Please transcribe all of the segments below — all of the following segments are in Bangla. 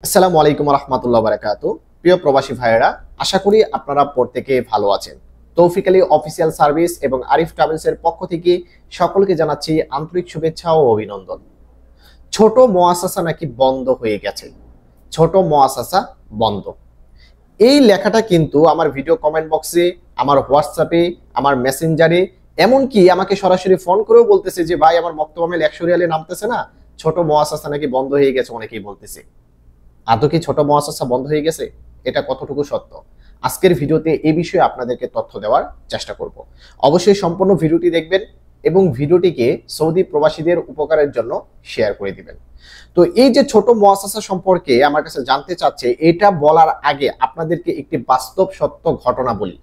আসসালামু আলাইকুম রহমতুল্লাহ বারাকাতু। প্রিয় প্রবাসী ভাইয়েরা, আশা করি আপনারা প্রত্যেকে ভালো আছেন। তৌফিক আলী অফিসিয়াল সার্ভিস এবং আরিফ ট্রাভেলসের পক্ষ থেকে সকলকে জানাচ্ছি আন্তরিক শুভেচ্ছা ও অভিনন্দন। ছোট মুআসাসা নাকি বন্ধ হয়ে গেছে, ছোট মুআসাসা বন্ধ, এই লেখাটা কিন্তু আমার ভিডিও কমেন্ট বক্সে, আমার হোয়াটসঅ্যাপে, আমার মেসেঞ্জারে, এমনকি আমাকে সরাসরি ফোন করেও বলতেছে যে ভাই আমার মক্তব আমেল 100 রিয়ালে নামতেছে না, ছোট মুআসাসা নাকি বন্ধ হয়ে গেছে, অনেকেই বলতেছে। আদৌ কি ছোট মুআসাসা বন্ধ হয়ে গেছে? এটা কতটুকু সত্য? আজকের ভিডিওতে এই বিষয়ে আপনাদেরকে তথ্য দেওয়ার চেষ্টা করব। অবশ্যই সম্পূর্ণ ভিডিওটি দেখবেন এবং ভিডিওটিকে সৌদি প্রবাসীদের উপকারের জন্য শেয়ার করে দিবেন। তো এই যে ছোট মুআসাসা সম্পর্কে আমার কাছে জানতে চাচ্ছে, এটা বলার আগে আপনাদেরকে একটি বাস্তব সত্য ঘটনা বলি।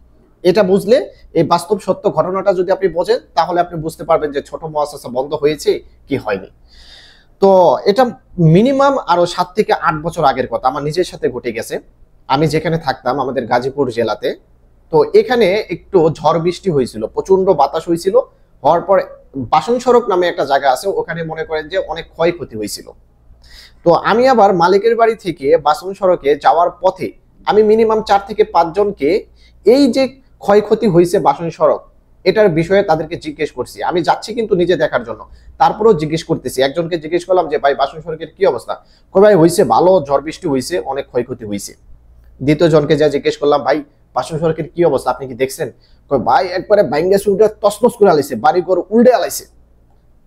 এটা বুঝলে, এই বাস্তব সত্য ঘটনাটা যদি আপনি বোঝেন, তাহলে আপনি বুঝতে পারবেন যে ছোট মুআসাসা বন্ধ হয়েছে কি হয়নি। তো এটা মিনিমাম আরো 7 থেকে 8 বছর আগের কথা, আমার নিজের সাথে ঘটে গেছে। আমি যেখানে থাকতাম আমাদের গাজীপুর জেলাতে, তো এখানে একটু ঝড় বৃষ্টি হয়েছিল, প্রচন্ড বাতাস হয়েছিল। হওয়ার পর বাসন সড়ক নামে একটা জায়গা আছে, ওখানে মনে করেন যে অনেক ক্ষয়ক্ষতি হয়েছিল। তো আমি আবার মালিকের বাড়ি থেকে বাসন সড়কে যাওয়ার পথে আমি মিনিমাম 4 থেকে 5 জনকে এই যে ক্ষয়ক্ষতি হয়েছে বাসন সড়ক, এটার বিষয়ে তাদেরকে জিজ্ঞেস করছি। আমি যাচ্ছি কিন্তু নিজে দেখার জন্য, তারপরেও জিজ্ঞেস করতেছি। একজনকে জিজ্ঞেস করলাম যে ভাই বাসন সড়কের কি অবস্থা? কই ভাই হইছে ভালো, ঝড় বৃষ্টি হইছে, অনেক ক্ষয়ক্ষতি হইছে। দ্বিতীয় জনকে যা জিজ্ঞেস করলাম, ভাই বাসন সড়কের কি অবস্থা, আপনি কি দেখছেন? কই ভাই একবারে ভাঙ্গা চুরটা তছনছ করে আলাইছে, বাড়িঘর উল্টে আলাইছে।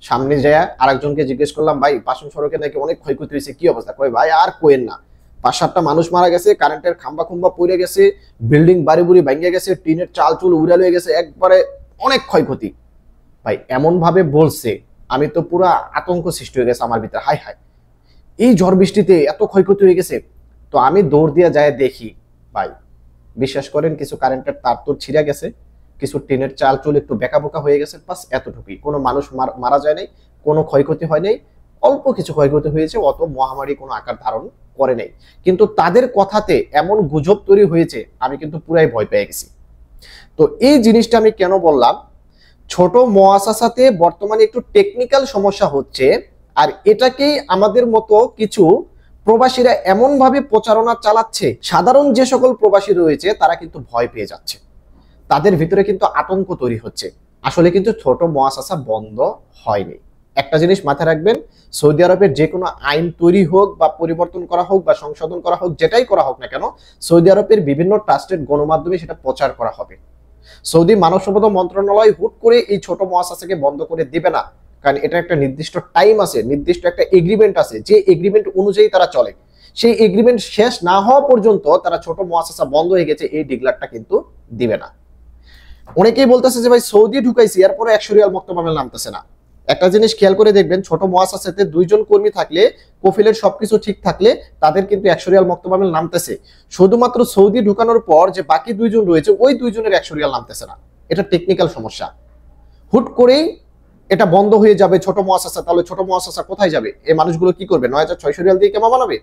সামনে যায় আরেকজনকে জিজ্ঞেস করলাম, ভাই বাসন সড়কে নাকি অনেক ক্ষয়ক্ষতি হয়েছে, কি অবস্থা? কই ভাই আর কোয়েন না, 5-7টা মানুষ মারা গেছে, কারেন্টের খাম্বা খুম্বা পড়ে গেছে, বিল্ডিং বাড়ি বুড়ি ভেঙে গেছে, টিনের চাল চুল উড়ে হয়ে গেছে, একবারে অনেক ক্ষয়ক্ষতি। ভাই এমন ভাবে বলছে, আমি তো পুরো আতঙ্ক সৃষ্টি হয়ে গেছে আমার ভিতরে। হাই হাই, এই ঝড় বৃষ্টিতে এত ক্ষয়ক্ষতি হয়ে গেছে। তো আমি দৌড় দিয়ে যায় দেখি, ভাই বিশ্বাস করেন কিছু কারেন্টের তার তোর ছিঁড়ে গেছে, কিছু টিনের চাল চুল একটু বেঁকা বোকা হয়ে গেছে, বাস এতটুকুই। কোনো মানুষ মারা যায় নাই, কোনো ক্ষয়ক্ষতি হয় নাই, অল্প কিছু ক্ষয়ক্ষতি হয়েছে, অত মহামারী কোনো আকার ধারণ করে নাই। কিন্তু তাদের কথাতে এমন গুজব তৈরি হয়েছে, আমি কিন্তু পুরাই ভয় পেয়ে গেছি। তো এই জিনিসটা আমি কেন বললাম, ছোট মুআসাসাতে বর্তমানে একটু টেকনিক্যাল সমস্যা হচ্ছে, আর এটাকেই আমাদের মতো কিছু প্রবাসীরা এমন ভাবে প্রচারণা চালাচ্ছে, সাধারণ যে সকল প্রবাসী রয়েছে তারা কিন্তু ভয় পেয়ে যাচ্ছে, তাদের ভিতরে কিন্তু আতঙ্ক তৈরি হচ্ছে। আসলে কিন্তু ছোট মুআসাসা বন্ধ হয়নি। একটা জিনিস মাথায় রাখবেন, সৌদি আরবের যে কোনো আইন তৈরি হোক বা পরিবর্তন করা হোক বা সংশোধন করা হোক, যেটাই করা হোক না কেন, সৌদি আরবের বিভিন্ন ট্রাস্টেড গণমাধ্যমে সেটা প্রচার করা হবে। সৌদি মানব সম্পদ মন্ত্রণালয় হুট করে এই ছোট মুআসাসাকে বন্ধ করে দিবে না, কারণ এটা একটা নির্দিষ্ট টাইম আছে, নির্দিষ্ট একটা এগ্রিমেন্ট আছে, যে এগ্রিমেন্ট অনুযায়ী তারা চলে। সেই এগ্রিমেন্ট শেষ না হওয়া পর্যন্ত তারা ছোট মুআসাসা বন্ধ হয়ে গেছে এই ডিক্লারটা কিন্তু দিবে না। অনেকেই বলতেছে যে ভাই সৌদি ঢুকাইছি, এরপরে 100 রিয়াল মক্তব আমেল নামতেছে না। একটা জিনিস খেয়াল করে দেখবেন, ছোট মুআসাসাতে 2 জন কর্মী থাকলে, কফিলের সবকিছু ঠিক থাকলে তাদের কিন্তু 100 রিয়াল মক্তব আমেল নামতেছে। শুধুমাত্র সৌদি ঢুকানোর পর যে বাকি 2 জন রয়েছে, ওই 2 জনের 100 রিয়াল নামতেছে না। এটা টেকনিক্যাল সমস্যা। হুট করেই এটা বন্ধ হয়ে যাবে ছোট মুআসাসা, তাহলে ছোট মুআসাসা কোথায় যাবে? এই মানুষগুলো কি করবে? 9600 রিয়াল দিয়ে কেমন বানাবে?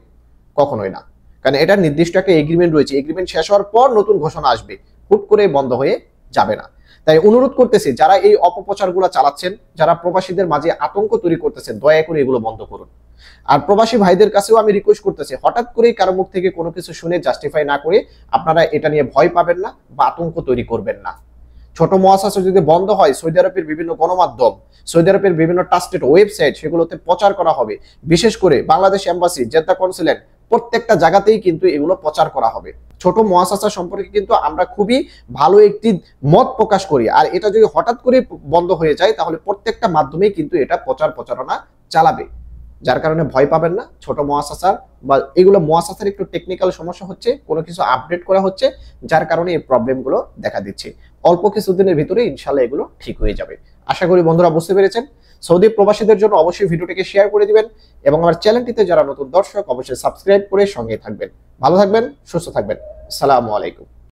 কখনোই না, কারণ এটা নির্দিষ্ট একটা এগ্রিমেন্ট রয়েছে, এগ্রিমেন্ট শেষ হওয়ার পর নতুন ঘোষণা আসবে, হুট করে বন্ধ হয়ে যাবে না। তাই অনুরোধ করতেছি, যারা এই অপপ্রচারগুলো চালাচ্ছেন, যারা প্রবাসীদের মাঝে আতঙ্ক তৈরি করতেছেন, দয়া করে এগুলো বন্ধ করুন। আর প্রবাসী ভাইদের কাছেও আমি রিকোয়েস্ট করতেছি, হঠাৎ করেই কারো মুখ থেকে কোনো কিছু শুনে জাস্টিফাই না করে আপনারা এটা নিয়ে ভয় পাবেন না বা আতঙ্ক তৈরি করবেন না। ছোট মুআসাসা যদি বন্ধ হয়, সৌদি আরবের বিভিন্ন গণমাধ্যম, সৌদি আরবের বিভিন্ন ট্রাস্টেড ওয়েবসাইট, সেগুলোতে প্রচার করা হবে। বিশেষ করে বাংলাদেশ এম্বাসি, জেদ্দা কনসুলেট, প্রত্যেকটা জায়গাতেই কিন্তু এগুলো প্রচার করা হবে। ছোট মুআসাসা সম্পর্কে কিন্তু আমরা খুবই ভালো একটি মত প্রকাশ করি, আর এটা যদি হঠাৎ করে বন্ধ হয়ে যায়, তাহলে প্রত্যেকটা মাধ্যমেই কিন্তু এটা প্রচারণা চালাবে। যার কারণে ভয় পাবেন না। ছোট মুআসাসার বা এগুলো মুআসাসার একটু টেকনিক্যাল সমস্যা হচ্ছে, কোনো কিছু আপডেট করা হচ্ছে, যার কারণে এই প্রবলেমগুলো দেখা দিচ্ছে। অল্প কিছুদিনের ভিতরে ইনশাআল্লাহ এগুলো ঠিক হয়ে যাবে। আশা করি বন্ধুরা বুঝতে পেরেছেন। সৌদি প্রবাসীদের জন্য অবশ্যই ভিডিওটিকে শেয়ার করে দিবেন এবং আমার চ্যানেলটিতে যারা নতুন দর্শক, অবশ্যই সাবস্ক্রাইব করে সঙ্গে থাকবেন। ভালো থাকবেন, সুস্থ থাকবেন। আসসালামু আলাইকুম।